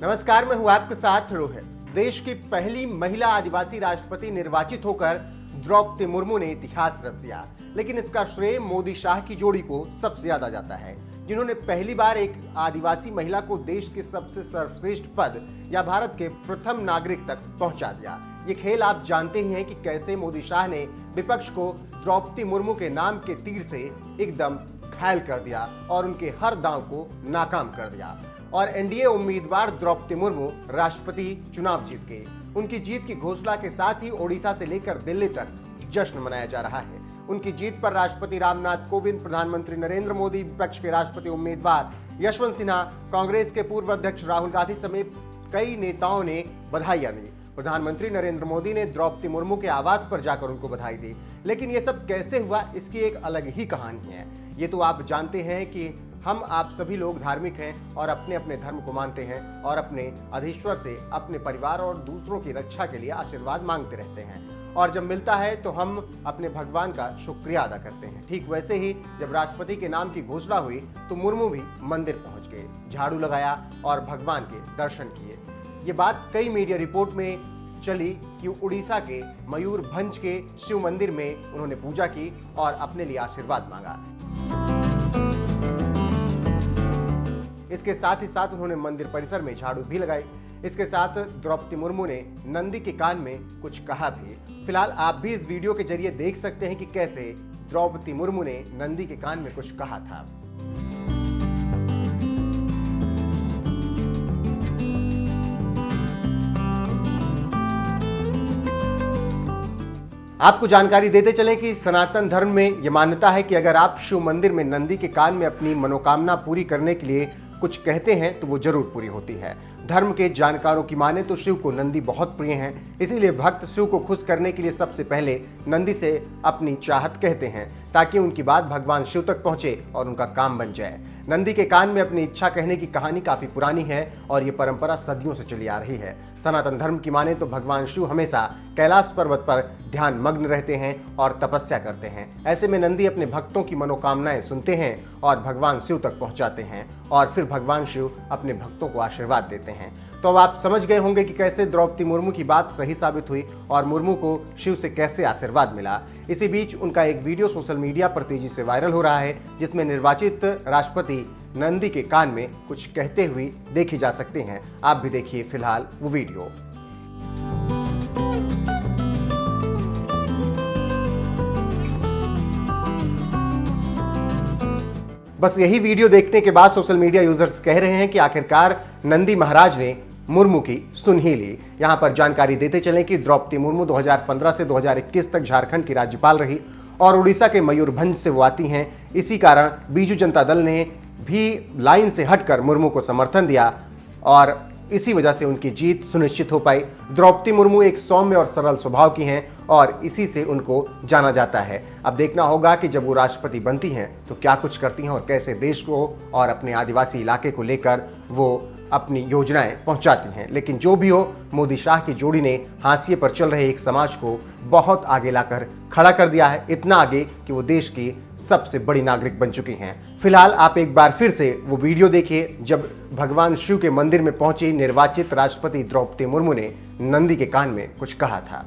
नमस्कार, मैं हूं आपके साथ रोहित। देश की पहली महिला आदिवासी राष्ट्रपति निर्वाचित होकर द्रौपदी मुर्मू ने इतिहास रच दिया, लेकिन इसका श्रेय मोदी शाह की जोड़ी को सबसे ज्यादा जाता है, जिन्होंने पहली बार एक आदिवासी महिला को देश के सबसे सर्वश्रेष्ठ पद या भारत के प्रथम नागरिक तक पहुंचा दिया। ये खेल आप जानते ही हैं कि कैसे मोदी शाह ने विपक्ष को द्रौपदी मुर्मू के नाम के तीर से एकदम घायल कर दिया और उनके हर दांव को नाकाम कर दिया और एनडीए उम्मीदवार द्रौपदी मुर्मू राष्ट्रपति चुनाव जीत गए। उनकी जीत की घोषणा के साथ ही ओडिशा से लेकर दिल्ली तक जश्न मनाया जा रहा है। उनकी जीत पर राष्ट्रपति रामनाथ कोविंद, प्रधानमंत्री नरेंद्र मोदी, विपक्ष के राष्ट्रपति उम्मीदवार यशवंत सिन्हा, कांग्रेस के पूर्व अध्यक्ष राहुल गांधी समेत कई नेताओं ने बधाइयां दी। प्रधानमंत्री नरेंद्र मोदी ने द्रौपदी मुर्मू के आवास पर जाकर उनको बधाई दी। लेकिन ये सब कैसे हुआ, इसकी एक अलग ही कहानी है। ये तो आप जानते हैं कि हम आप सभी लोग धार्मिक हैं और अपने अपने धर्म को मानते हैं और अपने अधीश्वर से अपने परिवार और दूसरों की रक्षा के लिए आशीर्वाद मांगते रहते हैं, और जब मिलता है तो हम अपने भगवान का शुक्रिया अदा करते हैं। ठीक वैसे ही जब राष्ट्रपति के नाम की घोषणा हुई तो मुर्मू भी मंदिर पहुंच गए, झाड़ू लगाया और भगवान के दर्शन किए। ये बात कई मीडिया रिपोर्ट में चली कि उड़ीसा के मयूरभंज के शिव मंदिर में उन्होंने पूजा की और अपने लिए आशीर्वाद मांगा। इसके साथ ही साथ उन्होंने मंदिर परिसर में झाड़ू भी लगाई। इसके साथ द्रौपदी मुर्मू ने नंदी के कान में कुछ कहा भी। फिलहाल आप भी इस वीडियो के जरिए देख सकते हैं कि कैसे द्रौपदी मुर्मू ने नंदी के कान में कुछ कहा था। आपको जानकारी देते चलें कि सनातन धर्म में यह मान्यता है कि अगर आप शिव मंदिर में नंदी के कान में अपनी मनोकामना पूरी करने के लिए कुछ कहते हैं तो वो जरूर पूरी होती है। धर्म के जानकारों की माने तो शिव को नंदी बहुत प्रिय हैं, इसीलिए भक्त शिव को खुश करने के लिए सबसे पहले नंदी से अपनी चाहत कहते हैं ताकि उनकी बात भगवान शिव तक पहुंचे और उनका काम बन जाए। नंदी के कान में अपनी इच्छा कहने की कहानी काफी पुरानी है और ये परंपरा सदियों से चली आ रही है। सनातन धर्म की माने तो भगवान शिव हमेशा कैलाश पर्वत पर ध्यान मग्न रहते हैं और तपस्या करते हैं। ऐसे में नंदी अपने भक्तों की मनोकामनाएं सुनते हैं और भगवान शिव तक पहुंचाते हैं और फिर भगवान शिव अपने भक्तों को आशीर्वाद देते हैं। तो अब आप समझ गए होंगे कि कैसे द्रौपदी मुर्मू की बात सही साबित हुई और मुर्मू को शिव से कैसे आशीर्वाद मिला। इसी बीच उनका एक वीडियो सोशल मीडिया पर तेजी से वायरल हो रहा है, जिसमें निर्वाचित राष्ट्रपति नंदी के कान में कुछ कहते हुए देखी जा सकते हैं। आप भी देखिए फिलहाल वो वीडियो। बस यही वीडियो देखने के बाद सोशल मीडिया यूजर्स कह रहे हैं कि आखिरकार नंदी महाराज ने मुर्मू की सुन ही ली। यहां पर जानकारी देते चलें कि द्रौपदी मुर्मू 2015 से 2021 तक झारखंड की राज्यपाल रही और उड़ीसा के मयूरभंज से वो आती हैं। इसी कारण बीजू जनता दल ने भी लाइन से हटकर मुर्मू को समर्थन दिया और इसी वजह से उनकी जीत सुनिश्चित हो पाई। द्रौपदी मुर्मू एक सौम्य और सरल स्वभाव की हैं और इसी से उनको जाना जाता है। अब देखना होगा कि जब वो राष्ट्रपति बनती हैं तो क्या कुछ करती हैं और कैसे देश को और अपने आदिवासी इलाके को लेकर वो अपनी योजनाएं पहुंचाती हैं। लेकिन जो भी हो, मोदी शाह की जोड़ी ने हाशिए पर चल रहे एक समाज को बहुत आगे लाकर खड़ा कर दिया है, इतना आगे कि वो देश की सबसे बड़ी नागरिक बन चुकी हैं। फिलहाल आप एक बार फिर से वो वीडियो देखिए जब भगवान शिव के मंदिर में पहुंची निर्वाचित राष्ट्रपति द्रौपदी मुर्मू ने नंदी के कान में कुछ कहा था।